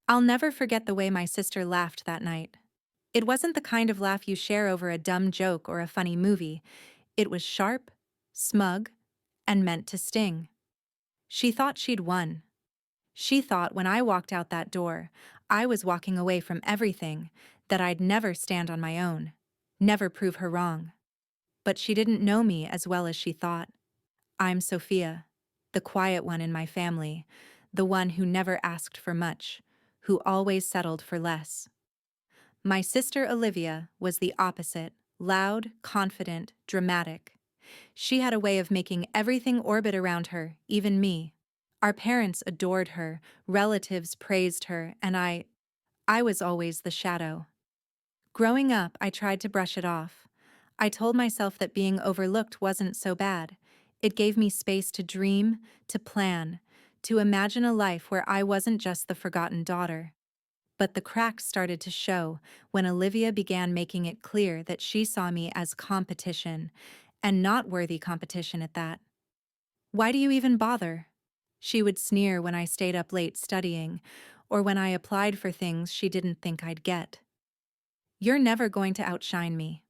I'll never forget the way my sister laughed that night. It wasn't the kind of laugh you share over a dumb joke or a funny movie. It was sharp, smug, and meant to sting. She thought she'd won. She thought when I walked out that door, I was walking away from everything, that I'd never stand on my own, never prove her wrong. But she didn't know me as well as she thought. I'm Sophia, the quiet one in my family, the one who never asked for much, who always settled for less. My sister Olivia was the opposite, loud, confident, dramatic. She had a way of making everything orbit around her, even me. Our parents adored her, relatives praised her, and I was always the shadow. Growing up, I tried to brush it off. I told myself that being overlooked wasn't so bad. It gave me space to dream, to plan, to imagine a life where I wasn't just the forgotten daughter. But the cracks started to show when Olivia began making it clear that she saw me as competition, and not worthy competition at that. "Why do you even bother?" She would sneer when I stayed up late studying, or when I applied for things she didn't think I'd get. "You're never going to outshine me."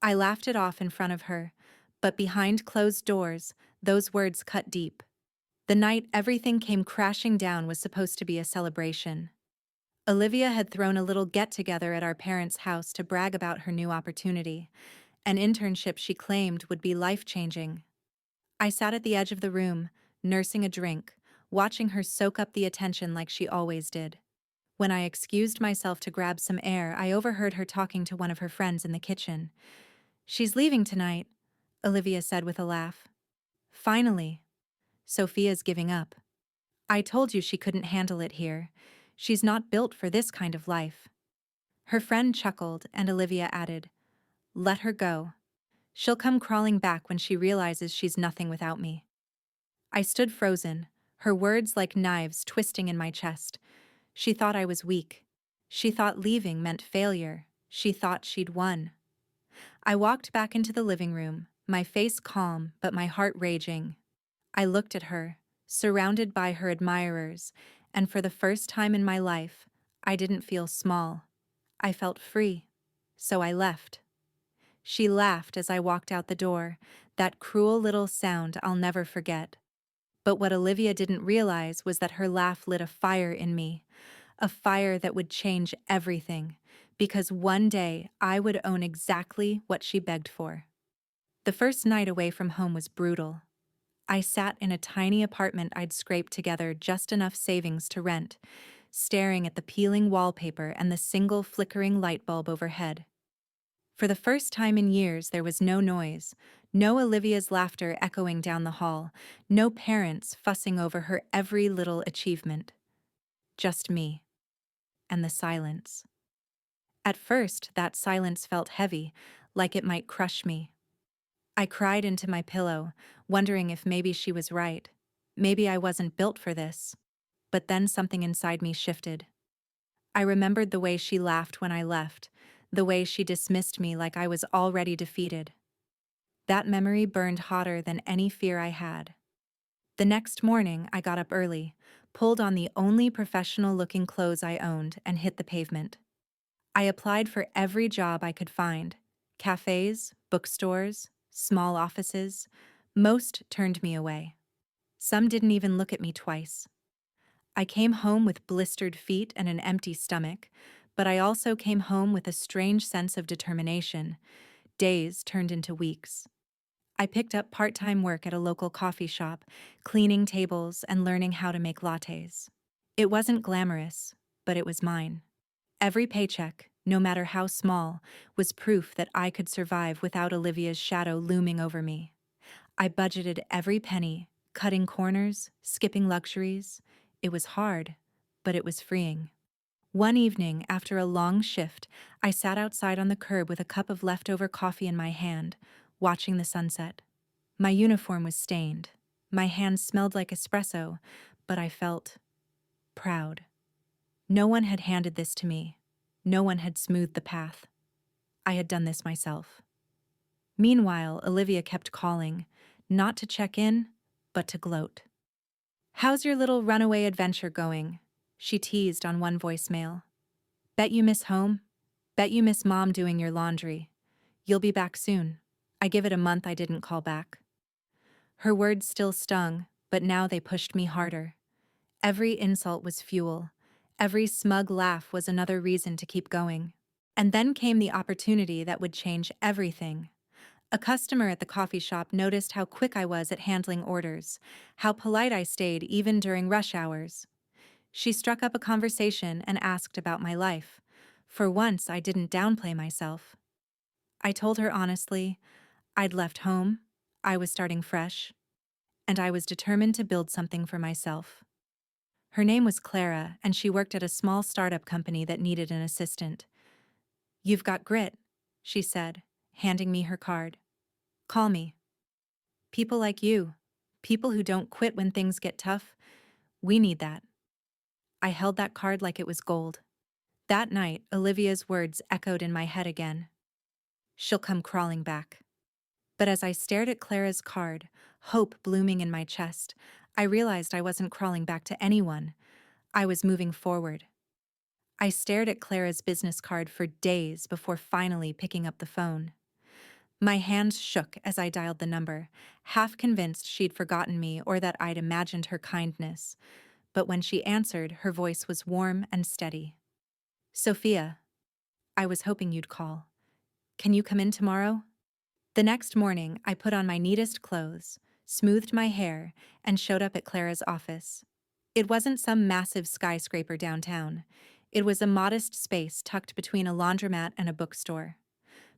I laughed it off in front of her, but behind closed doors, those words cut deep. The night everything came crashing down was supposed to be a celebration. Olivia had thrown a little get-together at our parents' house to brag about her new opportunity, an internship she claimed would be life-changing. I sat at the edge of the room, nursing a drink, watching her soak up the attention like she always did. When I excused myself to grab some air, I overheard her talking to one of her friends in the kitchen. "She's leaving tonight," Olivia said with a laugh. "Finally. Sophia's giving up. I told you she couldn't handle it here. She's not built for this kind of life." Her friend chuckled, and Olivia added, "Let her go. She'll come crawling back when she realizes she's nothing without me." I stood frozen, her words like knives twisting in my chest. She thought I was weak. She thought leaving meant failure. She thought she'd won. I walked back into the living room, my face calm but my heart raging. I looked at her, surrounded by her admirers, and for the first time in my life, I didn't feel small. I felt free. So I left. She laughed as I walked out the door, that cruel little sound I'll never forget. But what Olivia didn't realize was that her laugh lit a fire in me, a fire that would change everything, because one day I would own exactly what she begged for. The first night away from home was brutal. I sat in a tiny apartment I'd scraped together just enough savings to rent, staring at the peeling wallpaper and the single flickering light bulb overhead. For the first time in years, there was no noise, no Olivia's laughter echoing down the hall, no parents fussing over her every little achievement. Just me. And the silence. At first, that silence felt heavy, like it might crush me. I cried into my pillow, wondering if maybe she was right. Maybe I wasn't built for this. But then something inside me shifted. I remembered the way she laughed when I left, the way she dismissed me like I was already defeated. That memory burned hotter than any fear I had. The next morning, I got up early, pulled on the only professional-looking clothes I owned, and hit the pavement. I applied for every job I could find. Cafes, bookstores, small offices. Most turned me away. Some didn't even look at me twice. I came home with blistered feet and an empty stomach, but I also came home with a strange sense of determination. Days turned into weeks. I picked up part-time work at a local coffee shop, cleaning tables and learning how to make lattes. It wasn't glamorous, but it was mine. Every paycheck, no matter how small, was proof that I could survive without Olivia's shadow looming over me. I budgeted every penny, cutting corners, skipping luxuries. It was hard, but it was freeing. One evening, after a long shift, I sat outside on the curb with a cup of leftover coffee in my hand, watching the sunset. My uniform was stained. My hands smelled like espresso, but I felt proud. No one had handed this to me. No one had smoothed the path. I had done this myself. Meanwhile, Olivia kept calling, not to check in, but to gloat. "How's your little runaway adventure going?" She teased on one voicemail. Bet you miss home? Bet you miss mom doing your laundry. You'll be back soon. I give it a month I didn't call back. Her words still stung, but now they pushed me harder. Every insult was fuel. Every smug laugh was another reason to keep going. And then came the opportunity that would change everything. A customer at the coffee shop noticed how quick I was at handling orders, how polite I stayed even during rush hours. She struck up a conversation and asked about my life. For once, I didn't downplay myself. I told her honestly, I'd left home, I was starting fresh, and I was determined to build something for myself. Her name was Clara, and she worked at a small startup company that needed an assistant. "You've got grit," she said, handing me her card. "Call me. People like you, people who don't quit when things get tough, we need that." I held that card like it was gold. That night, Olivia's words echoed in my head again. She'll come crawling back. But as I stared at Clara's card, hope blooming in my chest, I realized I wasn't crawling back to anyone. I was moving forward. I stared at Clara's business card for days before finally picking up the phone. My hands shook as I dialed the number, half convinced she'd forgotten me or that I'd imagined her kindness. But when she answered, her voice was warm and steady. "Sophia, I was hoping you'd call. Can you come in tomorrow?" The next morning, I put on my neatest clothes, smoothed my hair, and showed up at Clara's office. It wasn't some massive skyscraper downtown. It was a modest space tucked between a laundromat and a bookstore.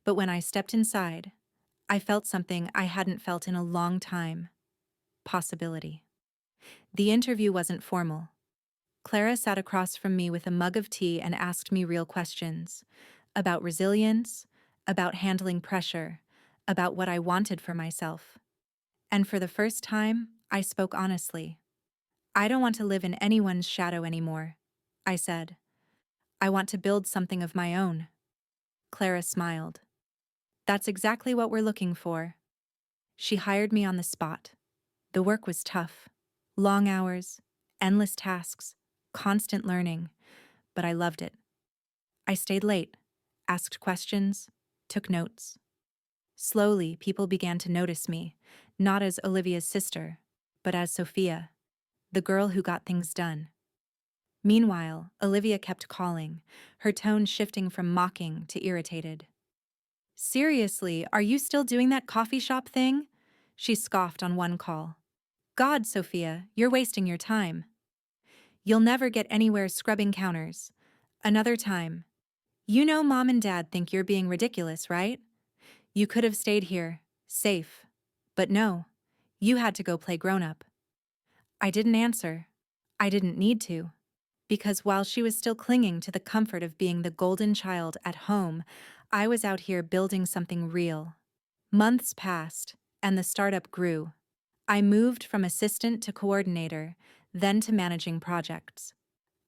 But when I stepped inside, I felt something I hadn't felt in a long time. Possibility. The interview wasn't formal. Clara sat across from me with a mug of tea and asked me real questions. About resilience, about handling pressure, about what I wanted for myself. And for the first time, I spoke honestly. "I don't want to live in anyone's shadow anymore," I said. "I want to build something of my own." Clara smiled. "That's exactly what we're looking for." She hired me on the spot. The work was tough. Long hours, endless tasks, constant learning, but I loved it. I stayed late, asked questions, took notes. Slowly, people began to notice me, not as Olivia's sister, but as Sophia, the girl who got things done. Meanwhile, Olivia kept calling, her tone shifting from mocking to irritated. "Seriously, are you still doing that coffee shop thing?" She scoffed on one call. "God, Sophia, you're wasting your time. You'll never get anywhere scrubbing counters." Another time. "You know Mom and Dad think you're being ridiculous, right? You could have stayed here, safe. But no, you had to go play grown-up." I didn't answer. I didn't need to. Because while she was still clinging to the comfort of being the golden child at home, I was out here building something real. Months passed, and the startup grew. I moved from assistant to coordinator, then to managing projects.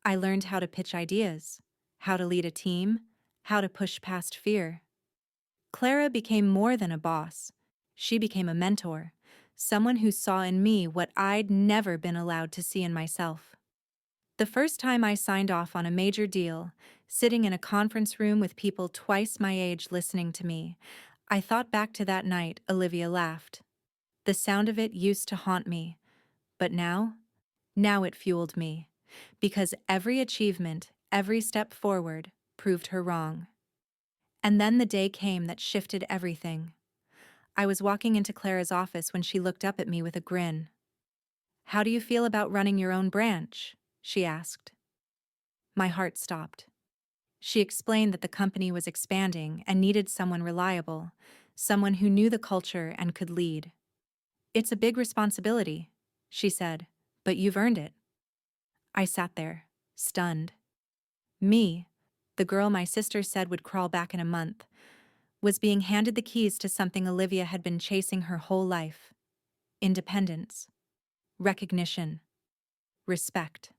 I learned how to pitch ideas, how to lead a team, how to push past fear. Clara became more than a boss. She became a mentor, someone who saw in me what I'd never been allowed to see in myself. The first time I signed off on a major deal, sitting in a conference room with people twice my age listening to me, I thought back to that night Olivia laughed. The sound of it used to haunt me, but now it fueled me, because every achievement, every step forward, proved her wrong. And then the day came that shifted everything. I was walking into Clara's office when she looked up at me with a grin. "How do you feel about running your own branch?" she asked. My heart stopped. She explained that the company was expanding and needed someone reliable, someone who knew the culture and could lead. "It's a big responsibility," she said, "but you've earned it." I sat there, stunned. Me, the girl my sister said would crawl back in a month, was being handed the keys to something Olivia had been chasing her whole life. Independence. Recognition. Respect.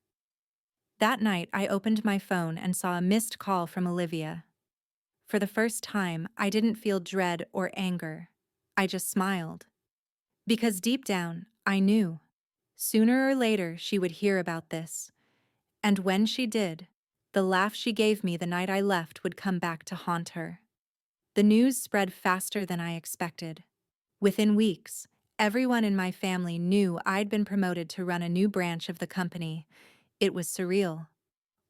That night, I opened my phone and saw a missed call from Olivia. For the first time, I didn't feel dread or anger. I just smiled. Because deep down, I knew. Sooner or later, she would hear about this. And when she did, the laugh she gave me the night I left would come back to haunt her. The news spread faster than I expected. Within weeks, everyone in my family knew I'd been promoted to run a new branch of the company. It was surreal.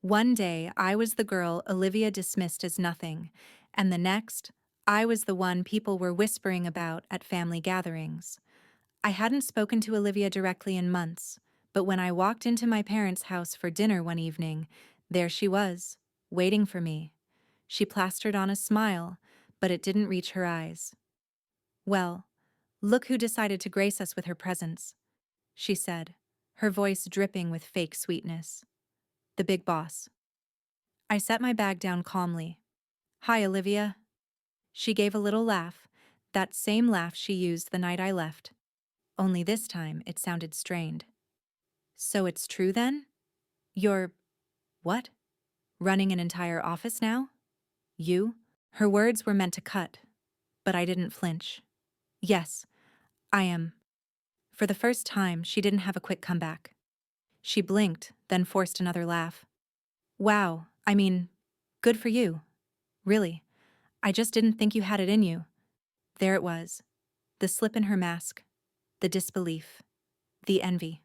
One day, I was the girl Olivia dismissed as nothing, and the next, I was the one people were whispering about at family gatherings. I hadn't spoken to Olivia directly in months, but when I walked into my parents' house for dinner one evening, there she was, waiting for me. She plastered on a smile, but it didn't reach her eyes. "Well, look who decided to grace us with her presence," she said, her voice dripping with fake sweetness. "The big boss." I set my bag down calmly. "Hi, Olivia." She gave a little laugh, that same laugh she used the night I left, only this time it sounded strained. "So it's true then? You're, what? Running an entire office now? You?" Her words were meant to cut, but I didn't flinch. "Yes, I am." For the first time, she didn't have a quick comeback. She blinked, then forced another laugh. "Wow, I mean, good for you. Really. I just didn't think you had it in you." There it was. The slip in her mask. The disbelief. The envy.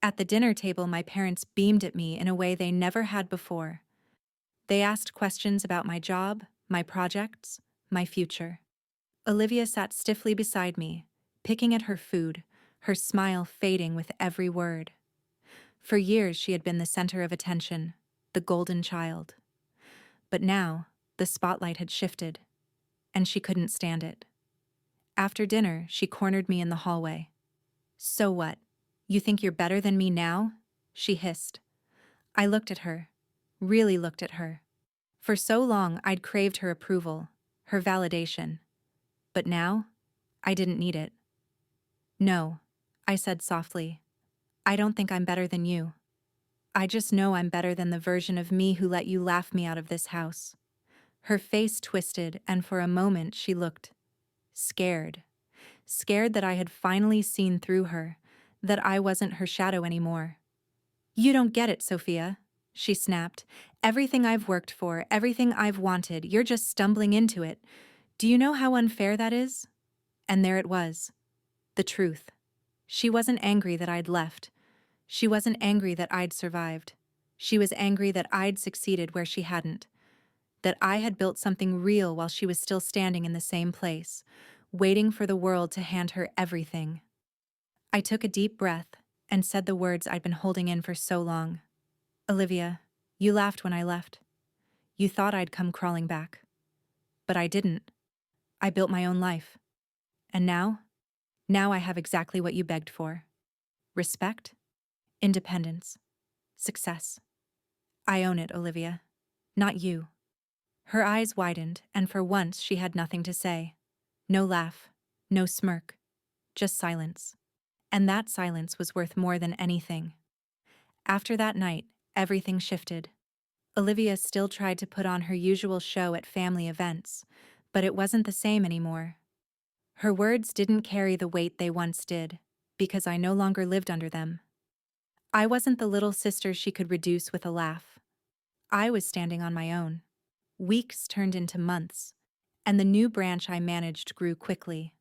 At the dinner table, my parents beamed at me in a way they never had before. They asked questions about my job, my projects, my future. Olivia sat stiffly beside me, picking at her food, her smile fading with every word. For years, she had been the center of attention, the golden child. But now, the spotlight had shifted, and she couldn't stand it. After dinner, she cornered me in the hallway. "So what? You think you're better than me now?" she hissed. I looked at her, really looked at her. For so long, I'd craved her approval, her validation. But now, I didn't need it. "No," I said softly. "I don't think I'm better than you. I just know I'm better than the version of me who let you laugh me out of this house." Her face twisted, and for a moment she looked scared. Scared that I had finally seen through her, that I wasn't her shadow anymore. "You don't get it, Sophia," she snapped. "Everything I've worked for, everything I've wanted, you're just stumbling into it. Do you know how unfair that is?" And there it was. The truth. She wasn't angry that I'd left. She wasn't angry that I'd survived. She was angry that I'd succeeded where she hadn't. That I had built something real while she was still standing in the same place, waiting for the world to hand her everything. I took a deep breath and said the words I'd been holding in for so long. "Olivia, you laughed when I left. You thought I'd come crawling back. But I didn't. I built my own life. And now I have exactly what you begged for. Respect, independence, success. I own it, Olivia. Not you." Her eyes widened, and for once she had nothing to say. No laugh, no smirk, just silence. And that silence was worth more than anything. After that night, everything shifted. Olivia still tried to put on her usual show at family events, but it wasn't the same anymore. Her words didn't carry the weight they once did, because I no longer lived under them. I wasn't the little sister she could reduce with a laugh. I was standing on my own. Weeks turned into months, and the new branch I managed grew quickly.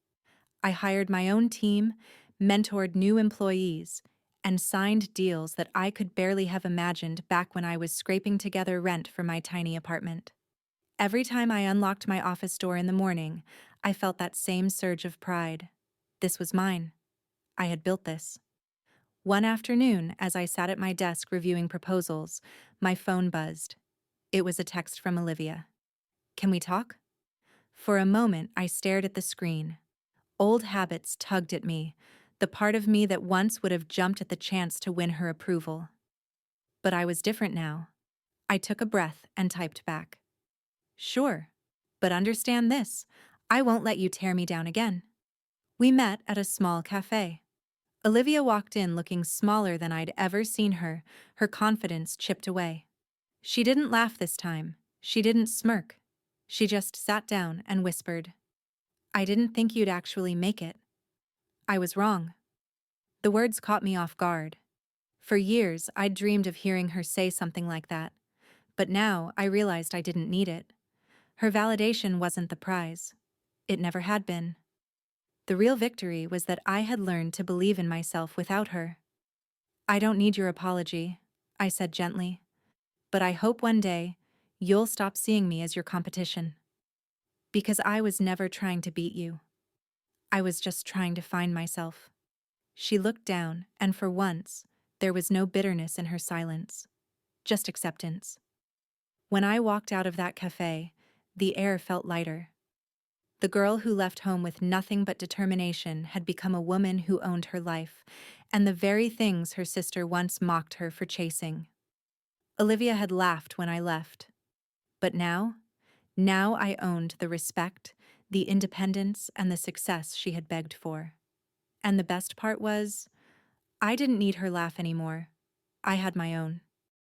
I hired my own team, mentored new employees, and signed deals that I could barely have imagined back when I was scraping together rent for my tiny apartment. Every time I unlocked my office door in the morning, I felt that same surge of pride. This was mine. I had built this. One afternoon, as I sat at my desk reviewing proposals, my phone buzzed. It was a text from Olivia. "Can we talk?" For a moment, I stared at the screen. Old habits tugged at me, the part of me that once would have jumped at the chance to win her approval. But I was different now. I took a breath and typed back. "Sure, but understand this. I won't let you tear me down again." We met at a small cafe. Olivia walked in looking smaller than I'd ever seen her, her confidence chipped away. She didn't laugh this time. She didn't smirk. She just sat down and whispered, "I didn't think you'd actually make it." I was wrong. The words caught me off guard. For years, I'd dreamed of hearing her say something like that, but now I realized I didn't need it. Her validation wasn't the prize. It never had been. The real victory was that I had learned to believe in myself without her. "I don't need your apology," I said gently, "but I hope one day you'll stop seeing me as your competition. Because I was never trying to beat you. I was just trying to find myself." She looked down, and for once, there was no bitterness in her silence, just acceptance. When I walked out of that cafe, the air felt lighter. The girl who left home with nothing but determination had become a woman who owned her life, and the very things her sister once mocked her for chasing. Olivia had laughed when I left. But now I owned the respect, the independence, and the success she had begged for. And the best part was, I didn't need her laugh anymore. I had my own.